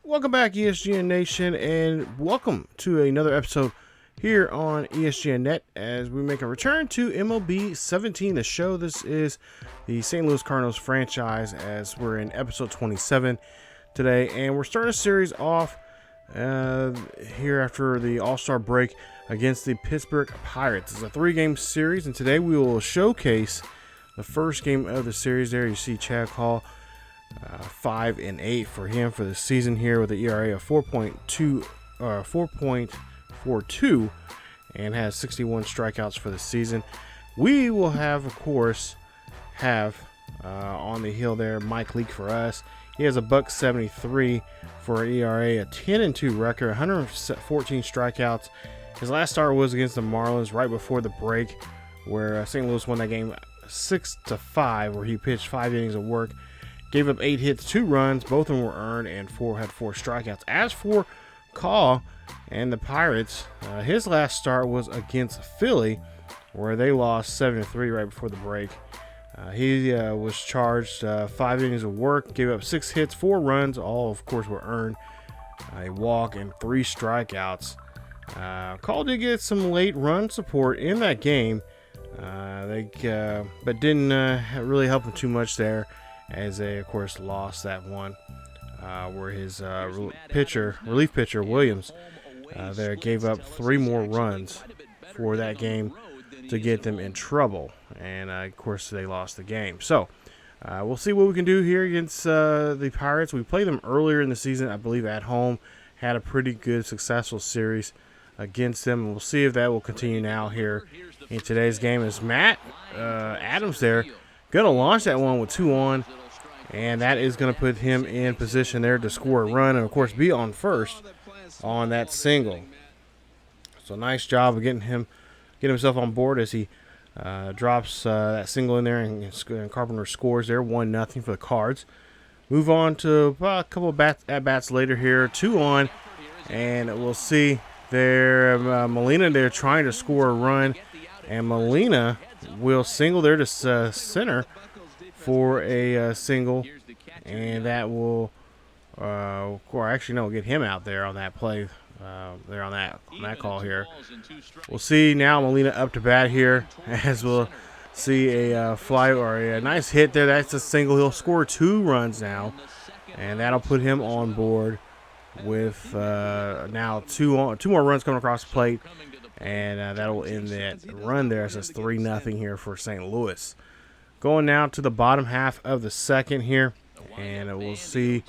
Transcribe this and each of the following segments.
Welcome back, ESGN Nation, and welcome to another episode here on ESGNet as we make a return to MLB 17, the show. This is the St. Louis Cardinals franchise as we're in episode 27 today, and we're starting a series off here after the All-Star break against the Pittsburgh Pirates. It's a 3-game series, and today we will showcase the first game of the series. There you see Chad Kuhl, 5-8 for him for the season here with an ERA of 4.42 and has 61 strikeouts for the season. We will have, of course, on the hill there Mike Leake for us. He has a $1.73 for an ERA, a 10-2 record, 114 strikeouts. His last start was against the Marlins right before the break, where St. Louis won that game 6-5, where he pitched 5 innings of work. Gave up 8 hits, 2 runs, both of them were earned, and had 4 strikeouts. As for Kuhl and the Pirates, his last start was against Philly, where they lost 7-3 right before the break. He was charged 5 innings of work, gave up 6 hits, 4 runs, all of course were earned, a walk, and 3 strikeouts. Kuhl did get some late run support in that game, but didn't really help him too much there, as they, of course, lost that one, where his relief pitcher, Williams, there gave up 3 more runs for that game to get them in trouble. And, of course, they lost the game. So, we'll see what we can do here against the Pirates. We played them earlier in the season, I believe, at home. Had a pretty good, successful series against them. And we'll see if that will continue now here in today's game. As Matt Adams there going to launch that one with 2 on, and that is going to put him in position there to score a run and, of course, be on first on that single. So nice job of getting himself on board as he drops that single in there, and Carpenter scores there 1-0 for the Cards. Move on to a couple of at-bats later here, 2 on, and we'll see there Molina there trying to score a run, and Molina will single there to center for a single, and that will get him out there on that play, there on that call here. We'll see now Molina up to bat here, as we'll see a fly or a nice hit there. That's a single. He'll score 2 runs now, and that'll put him on board with now 2 more runs coming across the plate. And that'll end that run there as it's 3-0 here for St. Louis. Going now to the bottom half of the second here. And we'll see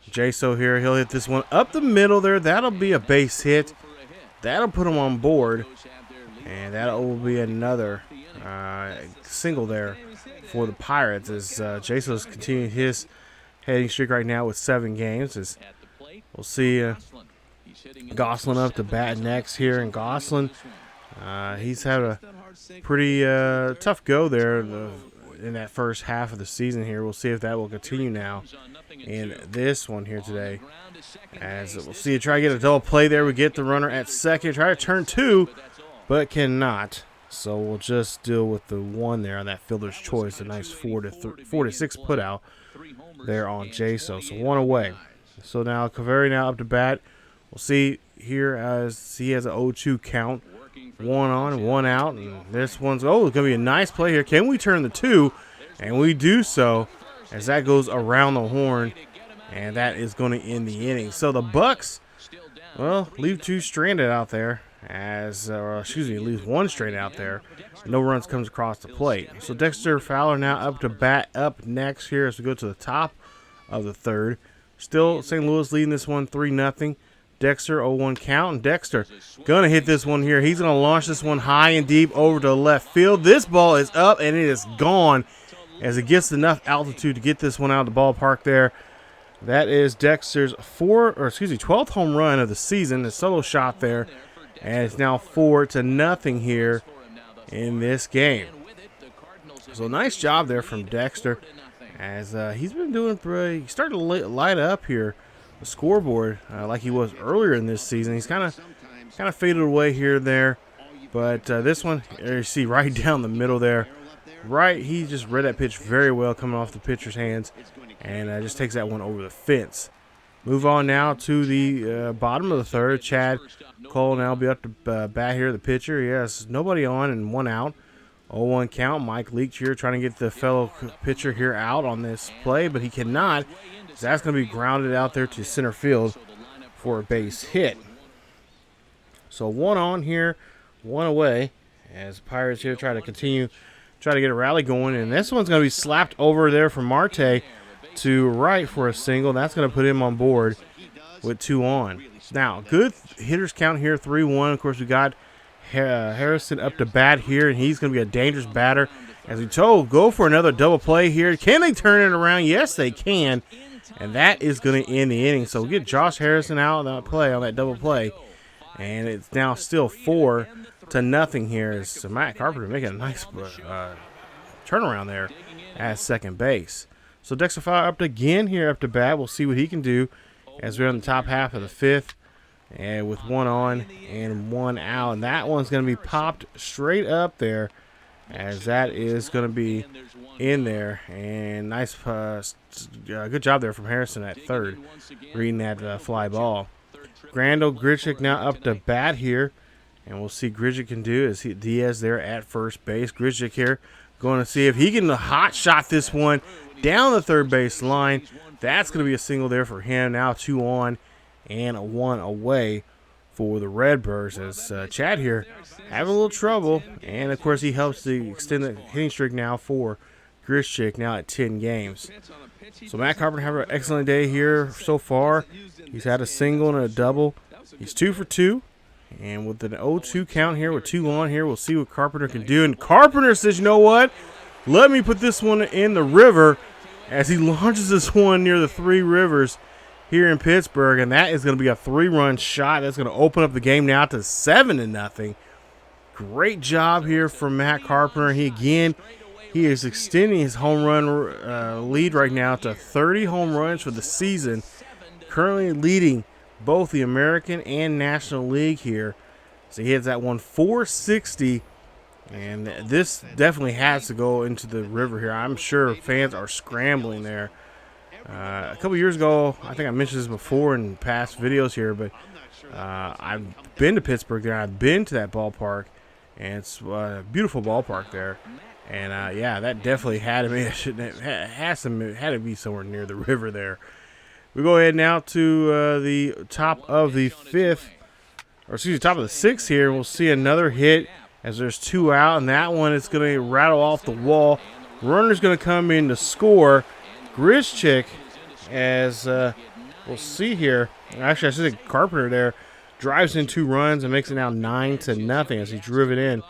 Jaso here. He'll hit this one up the middle there. That'll be a base hit. That'll put him on board. And that will be another single there for the Pirates, as Jaso's continuing his heading streak right now with 7 games. As we'll see Gosselin up to bat next here, and Gosselin, he's had a pretty tough go there in that first half of the season here. We'll see if that will continue now in this one here today, as we'll see try to get a double play there. We get the runner at second, try to turn 2, but cannot. So we'll just deal with the 1 there on that fielder's choice. A nice 4-6 put out there on Jaso. So 1 away. So now Kaveri now up to bat. We'll see here as he has an 0-2 count. 1 on, 1 out. And this one's, it's going to be a nice play here. Can we turn the 2? And we do so, as that goes around the horn. And that is going to end the inning. So the Bucks, leave 2 stranded out there. Leaves 1 stranded out there. No runs comes across the plate. So Dexter Fowler now up to bat up next here as we go to the top of the third. Still St. Louis leading this one 3-0. Dexter 0-1 count, and Dexter gonna hit this one here. He's gonna launch this one high and deep over to left field. This ball is up and it is gone as it gets enough altitude to get this one out of the ballpark there. That is Dexter's 12th home run of the season. A solo shot there, and it's now 4-0 here in this game. So nice job there from Dexter, as he's been doing pretty. He's starting to light up here the scoreboard like he was earlier in this season. He's kind of faded away here and there, but this one you see right down the middle there. Right, he just read that pitch very well coming off the pitcher's hands, and just takes that one over the fence. Move on now to the bottom of the third. Chad Kuhl now be up to bat here, the pitcher. Yes, nobody on and 1 out. 0-1 count. Mike Leake here trying to get the fellow pitcher here out on this play, but he cannot. So that's going to be grounded out there to center field for a base hit. So 1 on here, 1 away, as Pirates here try to get a rally going. And this one's going to be slapped over there from Marte to right for a single. That's going to put him on board with 2 on. Now, good hitters count here, 3-1. Of course, we got Harrison up to bat here, and he's going to be a dangerous batter. As we told, go for another double play here. Can they turn it around? Yes, they can. And that is going to end the inning. So we get Josh Harrison out on that play, on that double play. And it's now still 4-0 here. As Matt Carpenter making a nice turnaround there at second base. So Dexter Fowler up again here up to bat. We'll see what he can do as we're on the top half of the 5th. And with 1 on and 1 out. And that one's going to be popped straight up there, as that is going to be in there. And nice, good job there from Harrison at third, reading that fly ball. Grichuk now up to bat here. And we'll see Grichuk can do as Diaz there at first base. Grichuk here going to see if he can hot shot this one down the third base line. That's going to be a single there for him. Now 2 on and 1 away for the Redbirds, as Chad here having a little trouble. And, of course, he helps to extend the hitting streak now for Grichuk, now at 10 games. So Matt Carpenter having an excellent day here so far. He's had a single and a double. He's 2 for 2. And with an 0-2 count here with 2 on here, we'll see what Carpenter can do. And Carpenter says, you know what? Let me put this one in the river, as he launches this one near the Three Rivers here in Pittsburgh. And that is going to be a 3-run shot. That's going to open up the game now to 7-0. Great job here from Matt Carpenter. He is extending his home run lead right now to 30 home runs for the season. Currently leading both the American and National League here. So he hits that one 460. And this definitely has to go into the river here. I'm sure fans are scrambling there. A couple years ago, I think I mentioned this before in past videos here, but I've been to Pittsburgh there. I've been to that ballpark, and it's a beautiful ballpark there. And yeah, that definitely had to be somewhere near the river there. We go ahead now to the top of the 5th, or excuse me, top of the 6th here. We'll see another hit as there's 2 out, and that one is going to rattle off the wall. Runner's going to come in to score. Grichuk, as we'll see here. Actually, I think Carpenter there drives in 2 runs and makes it now 9-0 as he drove it in.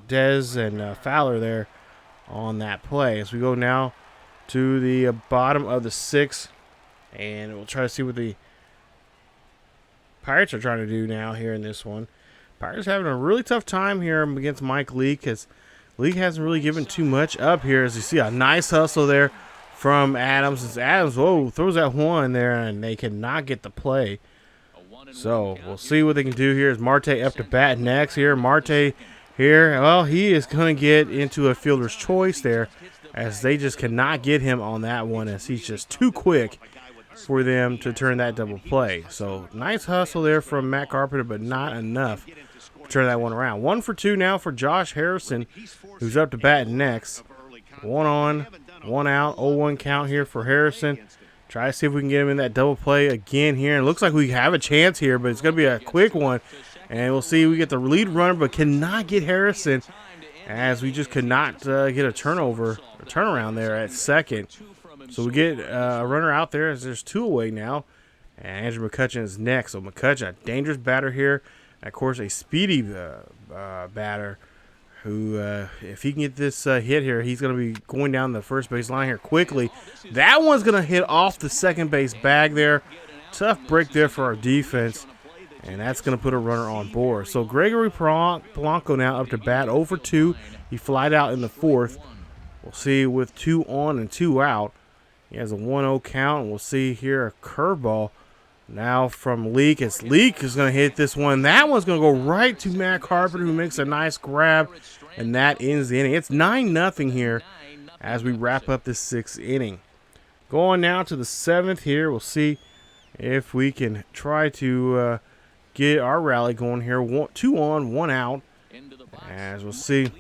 Diaz and Fowler there on that play. As we go now to the bottom of the 6th, and we'll try to see what the Pirates are trying to do now here in this one. Pirates having a really tough time here against Mike Leake, as Leake hasn't really given too much up here. As you see a nice hustle there from Adams. As Adams, throws that one there, and they cannot get the play. So we'll see what they can do here. As Marte up to bat next here. Marte here, well, he is going to get into a fielder's choice there, as they just cannot get him on that one, as he's just too quick for them to turn that double play. So nice hustle there from Matt Carpenter, but not enough to turn that one around. 1 for 2 now for Josh Harrison, who's up to bat next. 1 on, 1 out, 0-1 count here for Harrison. Try to see if we can get him in that double play again here. And it looks like we have a chance here, but it's going to be a quick one. And we'll see, we get the lead runner, but cannot get Harrison, as we just could not get a turnaround there at second. So we get a runner out there, as there's 2 away now. And Andrew McCutcheon is next. So McCutcheon, a dangerous batter here. And of course, a speedy batter who, if he can get this hit here, he's going to be going down the first base line here quickly. That one's going to hit off the second base bag there. Tough break there for our defense. And that's going to put a runner on board. So Gregory Polanco now up to bat, 0 for 2. He flied out in the 4th. We'll see with 2 on and 2 out. He has a 1-0 count. And we'll see here a curveball now from Leake. As Leake is going to hit this one. That one's going to go right to Matt Carpenter, who makes a nice grab. And that ends the inning. It's 9-0 here as we wrap up this 6th inning. Going now to the 7th here. We'll see if we can try to get our rally going here. 2 on, 1 out. As we'll see,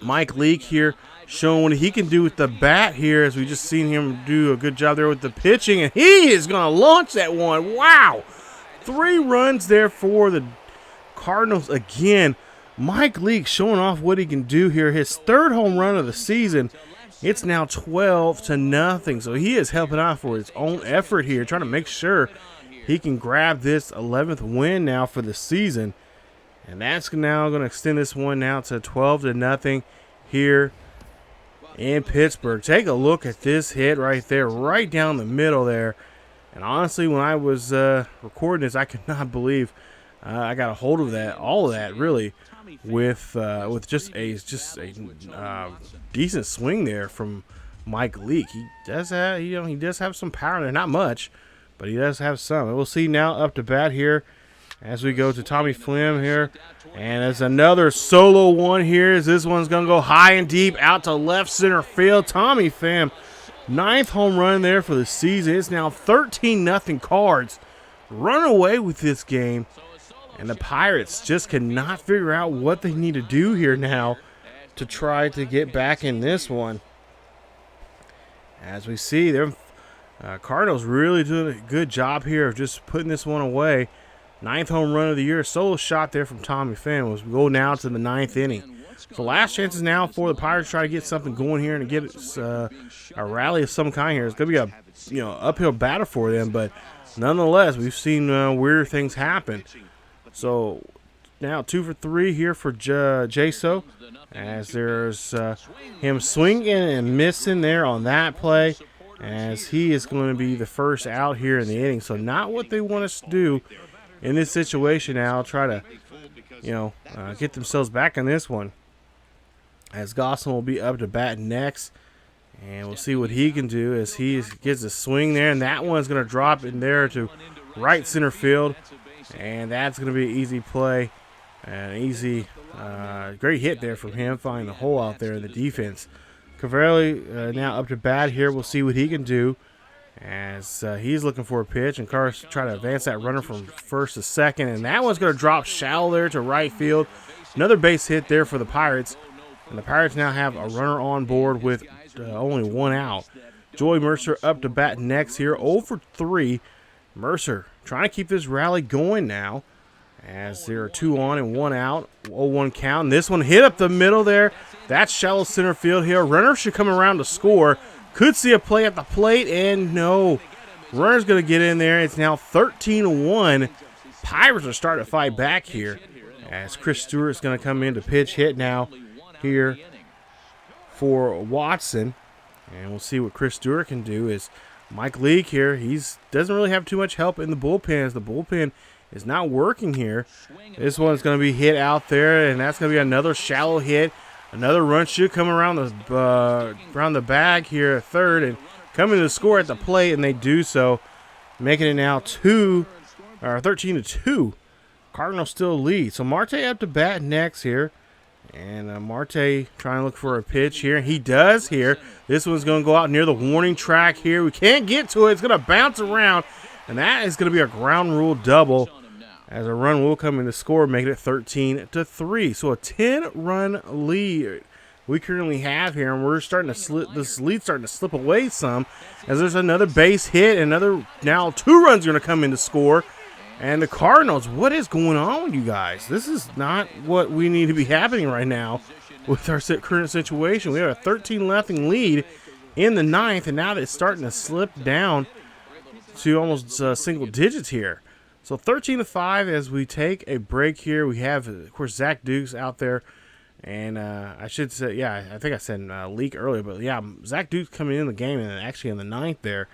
Mike Leake here showing what he can do with the bat here, as we just seen him do a good job there with the pitching, and he is going to launch that one. Wow! 3 runs there for the Cardinals again. Mike Leake showing off what he can do here. His 3rd home run of the season. It's now 12-0, so he is helping out for his own effort here, trying to make sure he can grab this 11th win now for the season. And that's now going to extend this one now to 12-0 here in Pittsburgh. Take a look at this hit right there, right down the middle there. And honestly, when I was recording this, I could not believe I got a hold of that, all of that, really, with just a decent swing there from Mike Leake. He does have, he does have some power there, not much, but he does have some. And we'll see now up to bat here as we go to Tommy Pham here. And there's another solo one here, as this one's going to go high and deep out to left center field. Tommy Pham, 9th home run there for the season. It's now 13-0 Cards. Run away with this game. And the Pirates just cannot figure out what they need to do here now to try to get back in this one. As we see, their Cardinals really doing a good job here of just putting this one away. 9th home run of the year. Solo shot there from Tommy Pham. As we go now to the 9th inning. So last chances now for the Pirates to try to get something going here and get a rally of some kind here. It's going to be a uphill battle for them, but nonetheless, we've seen weird things happen. So now 2 for 3 here for Jaso, as there's him swinging and missing there on that play, as he is going to be the first out here in the inning. So not what they want us to do in this situation now. Try to get themselves back in this one, as Gosselin will be up to bat next, and we'll see what he can do as he gets a swing there, and that one's going to drop in there to right center field. And that's going to be an easy play, an easy, great hit there from him, finding the hole out there in the defense. CERVELLI now up to bat here. We'll see what he can do, as he's looking for a pitch. And Carr's trying to advance that runner from first to second. And that one's going to drop shallow there to right field. Another base hit there for the Pirates. And the Pirates now have a runner on board with only 1 out. Joey Mercer up to bat next here, 0 for 3. Mercer trying to keep this rally going now, as there are 2 on and 1 out. 0-1 count. And this one hit up the middle there. That's shallow center field here. Runner should come around to score. Could see a play at the plate, and no. Runner's going to get in there. It's now 13-1. Pirates are starting to fight back here, as Chris Stewart's going to come in to pitch hit now here for Watson. And we'll see what Chris Stewart can do. Is Mike Leake here, he doesn't really have too much help in the bullpen, as the bullpen is not working here. This one's going to be hit out there, and that's going to be another shallow hit. Another run should come around the bag here at third, and coming to score at the plate, and they do so, making it now 13-2. Cardinals still lead. So Marte up to bat next here. And Marte trying to look for a pitch here. He does here. This one's going to go out near the warning track here. We can't get to it. It's going to bounce around. And that is going to be a ground rule double, as a run will come in to score, making it 13-3. So a 10-run lead we currently have here. And we're starting to slip. This lead's starting to slip away some, as there's another base hit. Another, now 2 runs are going to come in to score. And the Cardinals, what is going on with you guys? This is not what we need to be happening right now with our current situation. We have a 13-0 lead in the 9th, and now it's starting to slip down to almost single digits here. So 13-5 as we take a break here. We have, of course, Zach Dukes out there. And I should say, yeah, I think I said Leak earlier. But, yeah, Zach Dukes coming in the game, and actually in the 9th there.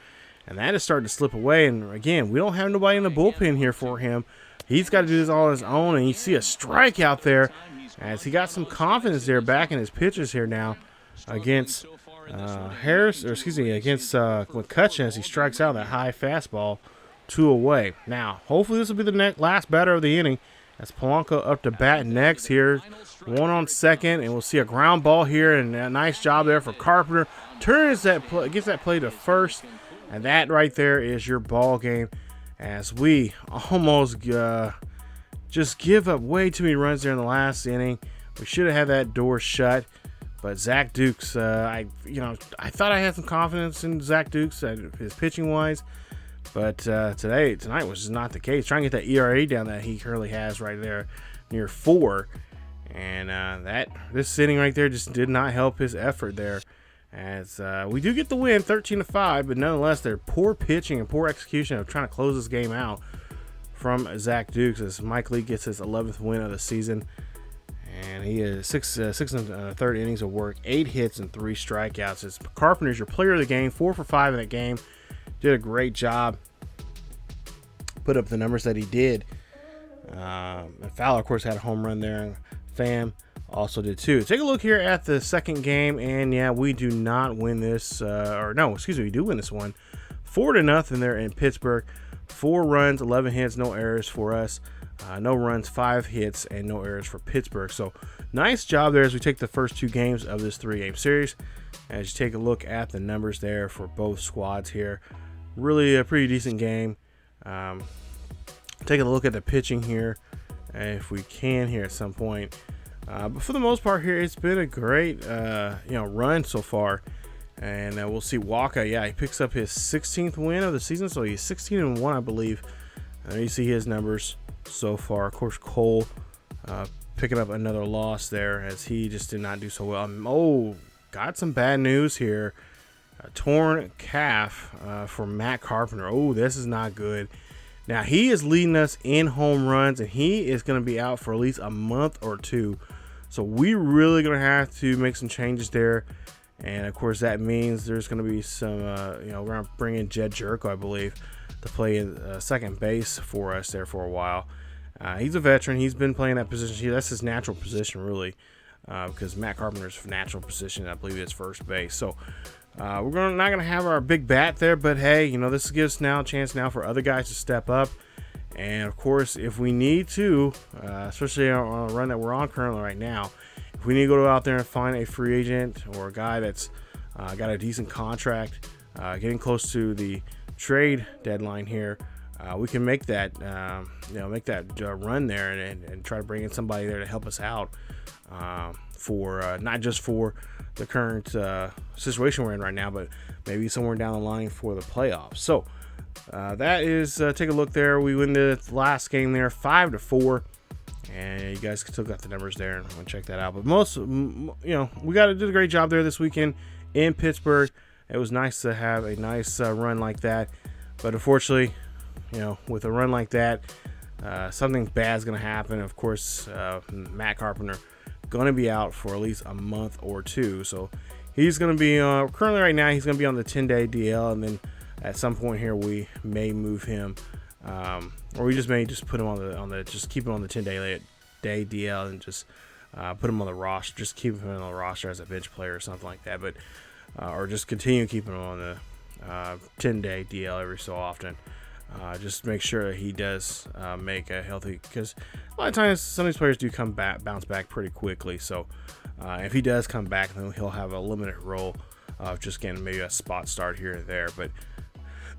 And that is starting to slip away. And, again, we don't have nobody in the bullpen here for him. He's got to do this all on his own. And you see a strikeout there, as he got some confidence there back in his pitches here now against against McCutcheon, as he strikes out that high fastball 2 away. Now, hopefully this will be the last batter of the inning, as Polanco up to bat next here. 1 on second, and we'll see a ground ball here, and a nice job there for Carpenter. gets that play to first, and that right there is your ball game. As we almost just give up way too many runs there in the last inning. We should have had that door shut, but Zach Dukes, I thought I had some confidence in Zach Dukes, his pitching wise, but tonight was just not the case. Trying to get that ERA down that he currently has right there near 4. And this inning right there just did not help his effort there. As we do get the win, 13-5, but nonetheless, their poor pitching and poor execution of trying to close this game out from Zach Dukes as Mike Leake gets his 11th win of the season. And he is 6 and third innings of work, 8 hits and 3 strikeouts. As Carpenter's your player of the game, 4 for 5 in that game. Did a great job. Put up the numbers that he did. And Fowler, of course, had a home run there. And Pham also did too. Take a look here at the second game, and yeah, we do not win this. We do win this one, 4-0 there in Pittsburgh. 4 runs, 11 hits, no errors for us. No runs, 5 hits, and no errors for Pittsburgh. So nice job there as we take the first 2 games of this 3-game series. As you take a look at the numbers there for both squads here, really a pretty decent game. Taking a look at the pitching here, if we can here at some point. But for the most part here, it's been a great run so far. And we'll see Waka. Yeah, he picks up his 16th win of the season, so he's 16-1, I believe. You see his numbers so far. Of course, Cole picking up another loss there as he just did not do so well. Got some bad news here. A torn calf for Matt Carpenter. Oh, this is not good. Now, he is leading us in home runs, and he is going to be out for at least a month or 2. So we really going to have to make some changes there. And, of course, that means there's going to be some, we're going to bring in Jed Jerko, I believe, to play in second base for us there for a while. He's a veteran. He's been playing that position. That's his natural position, really, because Matt Carpenter's natural position, I believe, is first base. So we're not going to have our big bat there, but, hey, this gives us now a chance now for other guys to step up. And, of course, if we need to, especially on a run that we're on currently right now, if we need to go out there and find a free agent or a guy that's got a decent contract, getting close to the trade deadline here, we can make that run there and try to bring in somebody there to help us out for not just for the current situation we're in right now, but maybe somewhere down the line for the playoffs. So that is take a look there. We win the last game there 5-4. And you guys still got the numbers there, and I'm going to check that out. But we did a great job there this weekend in Pittsburgh. It was nice to have a nice run like that. But unfortunately, with a run like that, something bad is going to happen. Of course, Matt Carpenter going to be out for at least a month or 2. So he's going to be currently right now he's going to be on the 10-day DL, and then at some point here we may move him. Or we just may just put him on the just keep him on the 10-day DL and just put him on the roster, just keep him on the roster as a bench player or something like that. But or just continue keeping him on the 10-day DL every so often. Just make sure that he does make a healthy, because a lot of times some of these players do bounce back pretty quickly. So if he does come back, then he'll have a limited role of just getting maybe a spot start here and there. But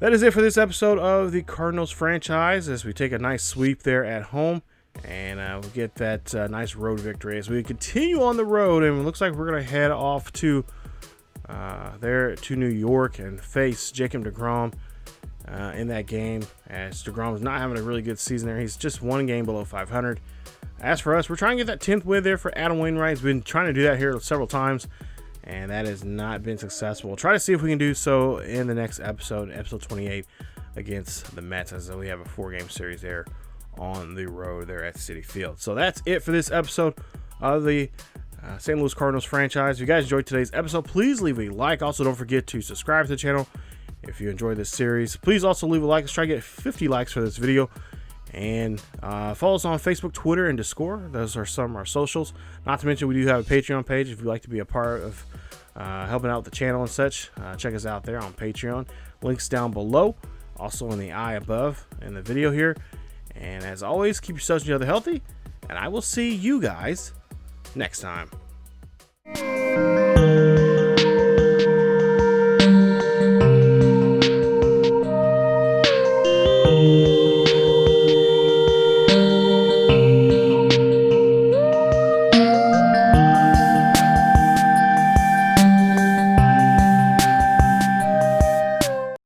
that is it for this episode of the Cardinals franchise, as we take a nice sweep there at home and we get that nice road victory as we continue on the road. And it looks like we're going to head off to New York and face Jacob deGrom in that game, as deGrom is not having a really good season there. He's just 1 game below 500. As for us, we're trying to get that 10th win there for Adam Wainwright. He's been trying to do that here several times, and that has not been successful. We'll try to see if we can do so in the next episode 28, against the Mets, as we have a 4-game series there on the road there at Citi Field. So that's it for this episode of the St. Louis Cardinals franchise. If you guys enjoyed today's episode, please leave a like. Also, don't forget to subscribe to the channel if you enjoyed this series. Please also leave a like. Let's try to get 50 likes for this video. And follow us on Facebook, Twitter, and Discord. Those are some of our socials. Not to mention, we do have a Patreon page if you'd like to be a part of helping out the channel and such. Check us out there on Patreon. Links down below, also in the eye above in the video here. And as always, keep yourselves and each other healthy, and I will see you guys next time.